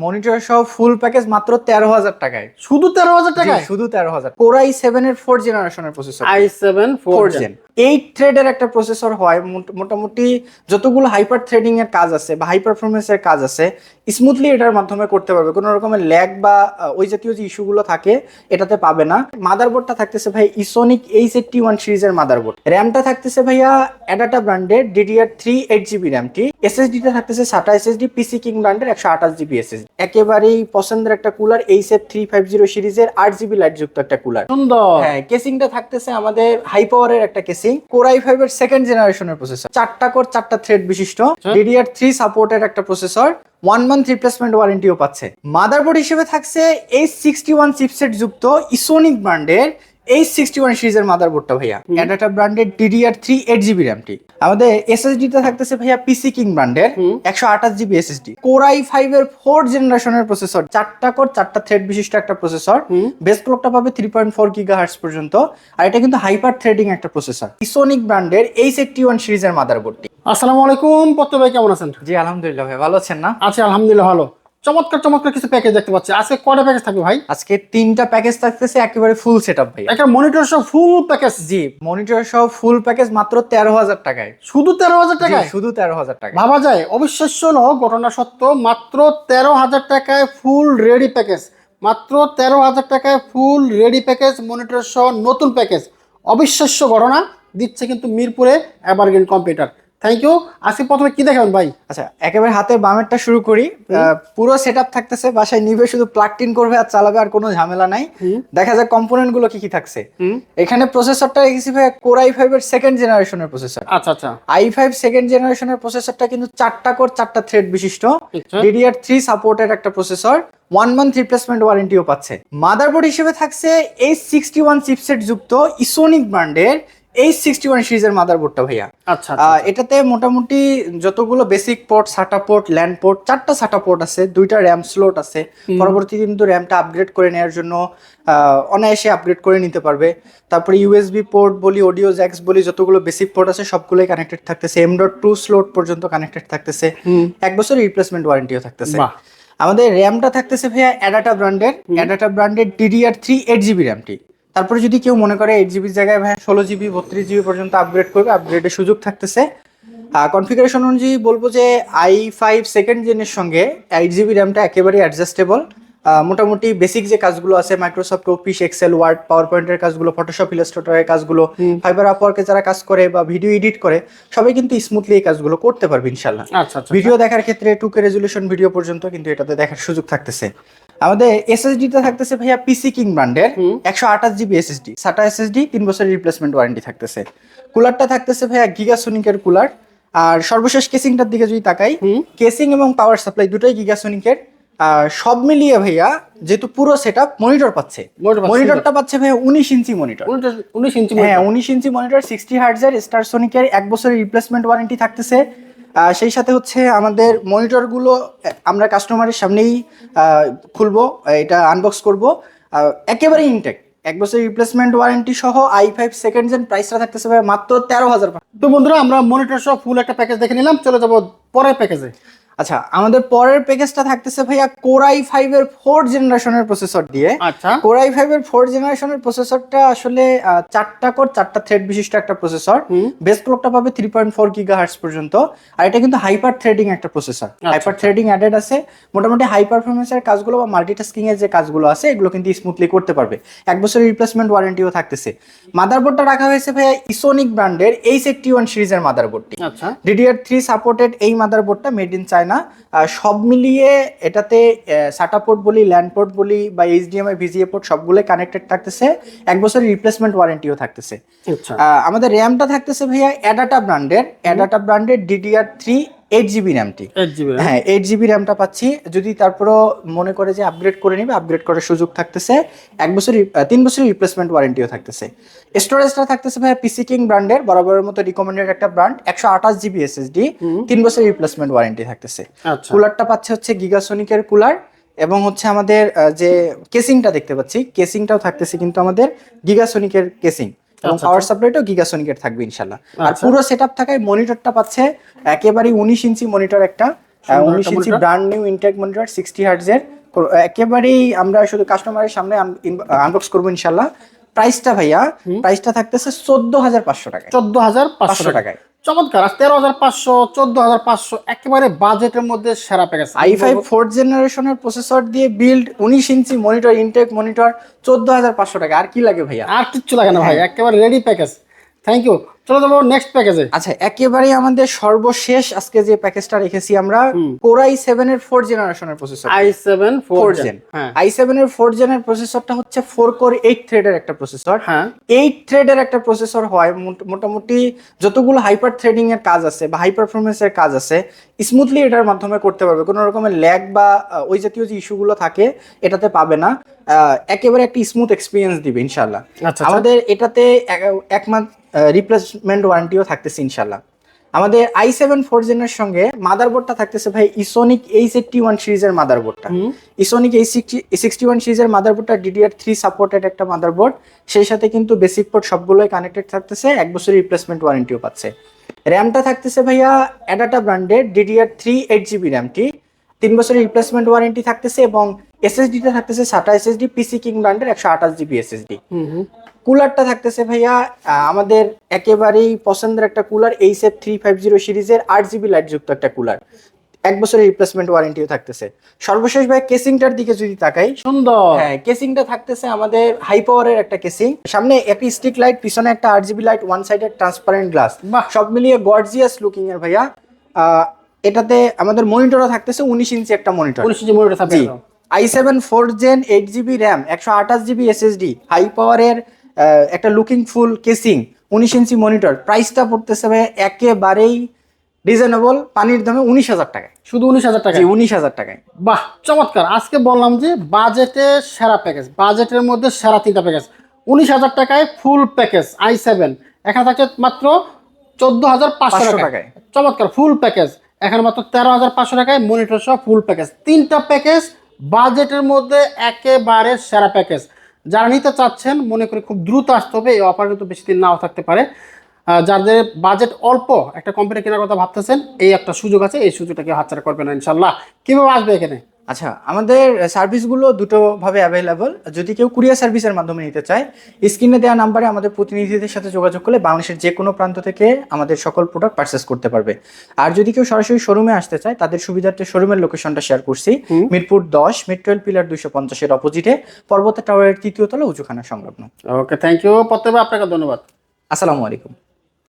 Monitor সহ full package মাত্র 13,000 টাকায়। শুধু 13,000 টাকায়? শুধু 13,000। Core i7 এর 4th জেনারেশনের প্রসেসর। i7 4th জেন 8 থ্রেডের একটা প্রসেসর হয়। মোটামুটি যতগুলো হাইপার থ্রেডিং এর কাজ আছে বা হাই পারফরমেন্স এর কাজ আছে স্মুথলি এটার মাধ্যমে করতে পারবে। কোনো রকমের ল্যাগ বা ওই জাতীয় যে ইস্যুগুলো থাকে এটাতে পাবে না। মাদারবোর্ডটা থাকতেছে ভাই ইসোনিক H81 সিরিজের মাদারবোর্ড। র্যামটা থাকতেছে ভাইয়া অ্যাডাটা ব্র্যান্ডের DDR3 8GB র্যামটি। এসএসডিটা থাকতেছে SATA SSD পিসি কিং ব্র্যান্ডের 128GB SSD। একেবারেই পছন্দের একটা কুলার HF350 সিরিজের 8GB লাইট যুক্ত একটা কুলার। সুন্দর। হ্যাঁ, কেসিংটা থাকতেছে আমাদের হাই পাওয়ারের একটা কেসিং। Core i5 এর 2nd জেনারেশনের প্রসেসর। 4টা কোর 4টা থ্রেড বিশিষ্ট DDR3 সাপোর্টেড একটা প্রসেসর। 1 মান্থ রিপ্লেসমেন্ট ওয়ারেন্টিও পাচ্ছে। মাদারবোর্ড হিসেবে থাকছে H61 চিপসেট যুক্ত ইসোনিক ব্র্যান্ডের H61 সিরিজের মাদারবোর্ডটা ভাইয়া। অ্যাডাটা ব্র্যান্ডের DDR3 8GB র্যামটি। আমাদের এসএসডিটা থাকতেছে ভাইয়া পিসি কিং ব্র্যান্ডের 128GB SSD। Core i5 এর 4th জেনারেশনের প্রসেসর। 4টা কোর 4টা থ্রেড বিশিষ্ট একটা প্রসেসর। বেস ক্লকটা পাবে 3.4 GHz পর্যন্ত। আর এটা কিন্তু হাইপার থ্রেডিং একটা প্রসেসর। ইসোনিক ব্র্যান্ডের H81 সিরিজের মাদারবোর্ডটি। আসসালামু আলাইকুম পত্র ভাই, কেমন আছেন? জি আলহামদুলিল্লাহ ভাই, ভালো আছেন না? আছি আলহামদুলিল্লাহ ভালো। চমৎকার চমৎকার কিছু প্যাকেজ দেখতে পাচ্ছি। আজকে কয়টা প্যাকেজ থাকবে ভাই? আজকে 3টা প্যাকেজ থাকতেছে, একেবারে ফুল সেটআপ ভাই। একটা মনিটর সহ ফুল প্যাকেজ? জি, মনিটর সহ ফুল প্যাকেজ মাত্র 13,000 টাকায়। শুধু 13,000 টাকায়? শুধু 13,000 টাকা। ভাবা যায়, অবিশ্বাস্য হলো ঘটনা সত্য। মাত্র 13,000 টাকায় ফুল রেডি প্যাকেজ। মাত্র 13,000 টাকায় ফুল রেডি প্যাকেজ, মনিটর সহ নতুন প্যাকেজ। অবিশ্বাস্য ঘটনা দিচ্ছে কিন্তু মিরপুরে এভারগ্রিন কম্পিউটার। Thank you. আজকে প্রথমে কি দেখাবেন ভাই? আচ্ছা, একেবারে হাতের বামেরটা শুরু করি। পুরো সেটআপ থাকতেছে, বাসায় নিবে শুধু প্লাগ ইন করবে আর চালাবে, আর কোনো ঝামেলা নাই। দেখা যায় কম্পোনেন্ট গুলো কি কি থাকছে। এখানে প্রসেসরটা রেখেছি ভাই Core i5 এর 2nd জেনারেশনের প্রসেসর। আচ্ছা আচ্ছা। i5 2nd জেনারেশনের প্রসেসরটা কিন্তু 4টা কোর 4টা থ্রেড বিশিষ্ট DDR3 সাপোর্টেড একটা প্রসেসর। 1 মান্থ রিপ্লেসমেন্ট ওয়ারেন্টিও পাচ্ছে। মাদারবোর্ড হিসেবে থাকছে H61 চিপসেট যুক্ত ইসোনিক ব্র্যান্ডের H61 সিরিজের মাদারবোর্ডটা ভাইয়া। আচ্ছা। এটাতে মোটামুটি যতগুলো basic port, SATA port, LAN port, 4টা SATA পোর্ট আছে, 2টা র্যাম স্লট আছে। পরবর্তীতে কিন্তু র্যামটা আপগ্রেড করে নেওয়ার জন্য অনায়াসে আপগ্রেড করে নিতে পারবে। তারপরে USB পোর্ট বলি, অডিও জ্যাক্স বলি, যতগুলো বেসিক পোর্ট আছে সবগুলোই কানেক্টেড থাকতেছে। M.2 স্লট পর্যন্ত কানেক্টেড থাকতেছে। 1 বছরের রিপ্লেসমেন্ট ওয়ারেন্টিও থাকতেছে। আমাদের র্যামটা থাকতেছে ভাইয়া অ্যাডাটা ব্র্যান্ডের DDR3 8GB র্যামটি। তারপরে যদি কেউ মনে করে 8GB জায়গায় ভাই 16GB 32GB পর্যন্ত আপগ্রেড করবে, আপগ্রেডের সুযোগ থাকতেছে। কনফিগারেশন অনুযায়ী বলবো যে i5 2nd জেনের সঙ্গে 8GB র্যামটা একেবারেই অ্যাডজাস্টেবল। মোটামুটি বেসিক যে কাজগুলো আছে মাইক্রোসফট অফিস, এক্সেল, ওয়ার্ড, পাওয়ার পয়েন্টের কাজগুলো, ফটোশপ, ইলাস্ট্রেটরের কাজগুলো, ফাইবার আপওয়ার্কে যারা কাজ করে বা ভিডিও এডিট করে সবাই কিন্তু স্মুথলি এই কাজগুলো করতে পারবে ইনশাল্লাহ। ভিডিও দেখার ক্ষেত্রে 2K রেজুলেশন ভিডিও পর্যন্ত কিন্তু এটাতে দেখার সুযোগ থাকতেছে। আমাদের এসএসডিটা থাকতেছে ভাইয়া পিসি কিং ব্র্যান্ডের 128GB SSD, SATA SSD, 3 বছরের রিপ্লেসমেন্ট ওয়ারেন্টি থাকতেছে। কুলারটা থাকতেছে ভাইয়া গিগাসোনিকের কুলার। আর সর্বশেষ কেসিংটার দিকে যদি তাকাই, কেসিং এবং পাওয়ার সাপ্লাই দুটোই গিগাসোনিকের। সব মিলিয়ে ভাইয়া যেহেতু পুরো সেটআপ মনিটর পাচ্ছে, মনিটরটা পাচ্ছে ভাইয়া 19 ইঞ্চি মনিটর। 19 ইঞ্চি? হ্যাঁ, 19 ইঞ্চি মনিটর, 60 হার্টজের স্টারসোনিকের 1 বছরের রিপ্লেসমেন্ট ওয়ারেন্টি থাকতেছে। সেই সাথে হচ্ছে আমাদের মনিটরগুলো আমরা কাস্টমারের সামনেই খুলবো, এটা আনবক্স করবো, একেবারে ইনটেক 1 বছরের রিপ্লেসমেন্ট ওয়ারেন্টি সহ i5 2nd জেন। প্রাইসটা থাকতেছে ভাই মাত্র 13,000 টাকা। তো বন্ধুরা, আমরা মনিটর সহ ফুল একটা প্যাকেজ দেখে নিলাম, চলে যাবো পরের প্যাকেজে। আচ্টা, আমাদের পরের প্যাকেজটা থাকতেছে ভাইয়া Core i5 এর 4th জেনারেশনের প্রসেসর দিয়ে। আচ্ছা। Core i5 এর 4th জেনারেশনের প্রসেসরটা আসলে 4টা কোর 4টা থ্রেড বিশিষ্ট একটা প্রসেসর। বেস ক্লকটা পাবে 3.4 GHz পর্যন্ত। আর এটা কিন্তু হাইপার থ্রেডিং একটা প্রসেসর। হাইপার থ্রেডিং অ্যাডেড আছে। মোটামুটি হাই পারফরমেন্সের কাজগুলো বা মাল্টিটাস্কিং এর যে কাজগুলো আছে এগুলো কিন্তু স্মুথলি করতে পারবে। 1 বছরের রিপ্লেসমেন্ট ওয়ারেন্টিও থাকতেছে। মাদারবোর্ডটা রাখা হয়েছে ভাইয়া ইসোনিক ব্র্যান্ডের H81 সিরিজের মাদারবোর্ডটি। আচ্ছা। DDR3 সাপোর্টেড এই মাদারবোর্ডটা মেড ইন চায়না। সব মিলিয়ে এটাতে SATA পোর্ট বলি, ল্যান পোর্ট বলি বা HDMI VGA পোর্ট সবগুলোই কানেক্টেড থাকতেছে। 1 বছরের রিপ্লেসমেন্ট ওয়ারেন্টিও থাকতেছে। আমাদের র্যামটা থাকতেছে ভাইয়া অ্যাডাটা ব্র্যান্ডের DDR3 8GB র্যামটি। হ্যাঁ, 8GB র্যামটা পাচ্ছি। যদি তারপরও মনে করে যে আপগ্রেড করে নিবে, আপগ্রেড করার সুযোগ থাকতেছে। 3 বছরের রিপ্লেসমেন্ট ওয়ারেন্টিও থাকতেছে। স্টোরেজটা থাকতেছে ভাইয়া পিসি কিং ব্র্যান্ডের, বরাবরের মতো রিকমেন্ডেড একটা ব্র্যান্ড, 128GB SSD, 3 বছরের রিপ্লেসমেন্ট ওয়ারেন্টি থাকতেছে। কুলারটা পাচ্ছে হচ্ছে গিগাসোনিকের কুলার, এবং হচ্ছে আমাদের যে কেসিংটা দেখতে পাচ্ছি, কেসিংটাও থাকতেছে কিন্তু আমাদের গিগাসোনিকের কেসিং, এবং পাওয়ার সাপ্লাইটাও গিগাসোনিকের থাকবে ইনশাল্লাহ। আর পুরো সেটআপ থাকায় মনিটরটা পাচ্ছে একেবারে 19 ইঞ্চি মনিটর একটা, সুন্দর 19 একটা inch monitor। Brand new Intex monitor 60 হার্টজের, একেবারেই আমরা শুধু কাস্টমারের সামনে আনবক্স করবো ইনশাল্লাহ। প্রাইসটা ভাইয়া, প্রাইসটা থাকতেছে 14,500 টাকায়। 14,500 টাকায়। চমৎকার। 13,500, 14,500 একেবারে বাজেটের মধ্যে সেরা প্যাকেজ। i5 4th জেনারেশনের প্রসেসর দিয়ে build 19 inch monitor, intact monitor, 14,500 টাকা। আর কি লাগে ভাইয়া? আর কিচ্ছু লাগে না ভাই, একেবারে রেডি প্যাকেজ। Thank you. চলো যাবো নেক্সট প্যাকেজে। আচ্ছা, একেবারে আমাদের সর্বশেষ আজকে যে প্যাকেজটা রেখেছি আমরা, Core i7 এর 4th জেনারেশনের processor, i7 4th gen. i7 এর 4th জেনের প্রসেসরটা হচ্ছে 4 কোর 8 থ্রেডের একটা প্রসেসর। হ্যাঁ। 8 থ্রেডের একটা প্রসেসর হয় মোটামুটি যতগুলো হাইপার থ্রেডিং এর কাজ আছে বা হাই পারফরমেন্স এর কাজ আছে স্মুথলি এটার মাধ্যমে করতে পারবে। কোনো রকমের ল্যাগ বা ওই জাতীয় যে ইস্যুগুলো থাকে এটাতে পাবে না। একেবারে একটা স্মুথ এক্সপিরিয়েন্স দিবে ইনশাআল্লাহ। আমাদের এটাতে 1 মান্থ রিপ্লেসমেন্ট ওয়ারেন্টিও থাকতেছে ইনশাআল্লাহ। আমাদের i7 4th জেনের সঙ্গে মাদারবোর্ডটা থাকতেছে ভাই ইসোনিক H81 সিরিজের মাদারবোর্ডটা। ইসোনিক H61 সিরিজের মাদারবোর্ডটা DDR3 সাপোর্টেড একটা মাদারবোর্ড। সেই সাথে কিন্তু বেসিক পোর্ট সবগুলোই কানেক্টেড থাকতেছে, 1 বছরের রিপ্লেসমেন্ট ওয়ারেন্টিও পাচ্ছে। র্যামটা থাকতেছে ভাইয়া অ্যাডাটা ব্র্যান্ডের DDR3 8GB র্যামটি, 3 বছরের রিপ্লেসমেন্ট ওয়ারেন্টি থাকতেছে, এবং এসএসডিটা থাকতেছে SATA SSD PC কিং ব্র্যান্ডের 128GB SSD। কুলারটা থাকতেছে ভাইয়া আমাদের একেবারেই পছন্দের একটা কুলার, এইচএফ 350 সিরিজের 8GB লাইট যুক্ত একটা কুলার, 1 বছরের রিপ্লেসমেন্ট ওয়ারেন্টিও থাকতেছে। সর্বশেষ ভাই কেসিংটার দিকে যদি তাকাই, সুন্দর। হ্যাঁ, কেসিংটা থাকতেছে আমাদের হাই পাওয়ারের একটা কেসিং, সামনে একটি স্টিক লাইট, পিছনে একটা 8GB light, one sided transparent glass, সব মিলিয়ে গর্জিয়াস লুকিং এর ভাইয়া। এটাতে আমাদের মনিটরও থাকতেছে 19 ইঞ্চি একটা মনিটর। 19 ইঞ্চি মনিটর থাকবে। i7 4th gen 8GB RAM, 128GB SSD, high পাওয়ারের একটা লুকিং ফুল কেসিং, 19 ইঞ্চি মনিটর। প্রাইসটা পড়তেছে ভাই একেবারেই রিজনেবল, পানির দামে 19,000 টাকায়। শুধু 19,000 টাকা? 19,000 টাকায়। বাহ, চমৎকার। আজকে বললাম যে বাজেটে সেরা প্যাকেজ, বাজেটের মধ্যে সেরা 3টা প্যাকেজ। 19,000 টাকায় ফুল প্যাকেজ i7। এখানে থাকছে মাত্র 14,500 টাকায়। চমৎকার ফুল প্যাকেজ। এখানে মাত্র 13,500 টাকায় মনিটর সহ ফুল প্যাকেজ। 3টা প্যাকেজ বাজেটের মধ্যে একেবারে সেরা প্যাকেজ। যারা নিতে চাচ্ছেন মনে করি খুব দ্রুত আসতে হবে, এই অফার কিন্তু বেশি দিন নাও থাকতে পারে। যাদের বাজেট অল্প, একটা কম্পিউটার কেনার কথা ভাবতেছেন, এই একটা সুযোগ আছে, এই সুযোগটাকে হাতছাড়া করবেন না ইনশাল্লাহ। কিভাবে আসবে এখানে? আচ্ছা, আমাদের সার্ভিসগুলো দুটো ভাবে অ্যাভেলেবল। যদি কেউ কুরিয়ার সার্ভিসের মাধ্যমে নিতে চায়, স্ক্রিনে দেওয়া নাম্বারে আমাদের প্রতিনিধিদের সাথে যোগাযোগ করলে বাংলাদেশের যে কোনো প্রান্ত থেকে আমাদের সকল প্রোডাক্ট পারচেস করতে পারবে। আর যদি কেউ সরাসরি শোরুমে আসতে চায়, তাদের সুবিধার্থে শোরুমের লোকেশনটা শেয়ার করছি, মিরপুর 10 মিড-12 পিলার 250-এর অপোজিটে, পর্বত টাওয়ারের 3য় তলা, উঁচুখানা সংলগ্ন। ওকে, থ্যাংক ইউ প্রত্যেক, আপনাকে ধন্যবাদ। আসসালামু আলাইকুম।